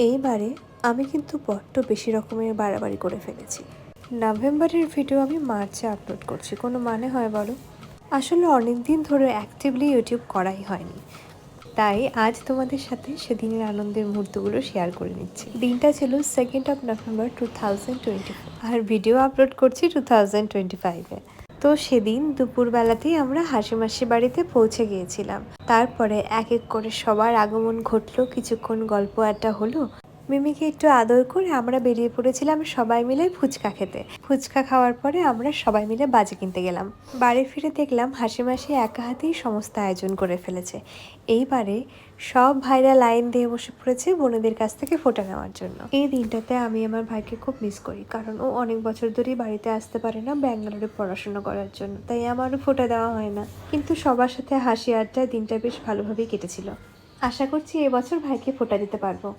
এইবারে আমি কিন্তু বড্ড বেশি রকমের বাড়াবাড়ি করে ফেলেছি। নভেম্বরের ভিডিও আমি মার্চে আপলোড করছি, কোনো মানে হয় বলো? আসলে অনেক দিন ধরে অ্যাক্টিভলি ইউটিউব করাই হয়নি, তাই আজ তোমাদের সাথে সেদিনের আনন্দের মুহূর্তগুলো শেয়ার করে নিচ্ছি। দিনটা ছিল 2nd নভেম্বর 2024 আর ভিডিও আপলোড করছি 2025-এ। তো সেদিন দুপুরবেলাতেই আমরা হাসিমাসি বাড়িতে পৌঁছে গিয়েছিলাম। তারপরে এক এক করে সবার আগমন ঘটলো, কিছুক্ষণ গল্প আড্ডা হলো। মিমিকে একটু আদর করে আমরা বেরিয়ে পড়েছিলাম সবাই মিলে ফুচকা খেতে। ফুচকা খাওয়ার পরে আমরা সবাই মিলে বাজি কিনতে গেলাম। বাড়ি ফিরে দেখলাম হাসিমাসি একা হাতেই সমস্ত আয়োজন করে ফেলেছে। এইবারে সব ভাইরা লাইন দিয়ে বসে পড়েছে বোনেদের কাছ থেকে ফোঁটা নেওয়ার জন্য। এই দিনটাতে আমি আমার ভাইকে খুব মিস করি, কারণ ও অনেক বছর ধরেই বাড়িতে আসতে পারে না ব্যাঙ্গালোরে পড়াশোনা করার জন্য, তাই আমারও ফোঁটা দেওয়া হয় না। কিন্তু সবার সাথে হাসি আড্ডায় দিনটা বেশ ভালোভাবেই কেটেছিল। আশা করছি এবছর ভাইকে ফোঁটা দিতে পারবো।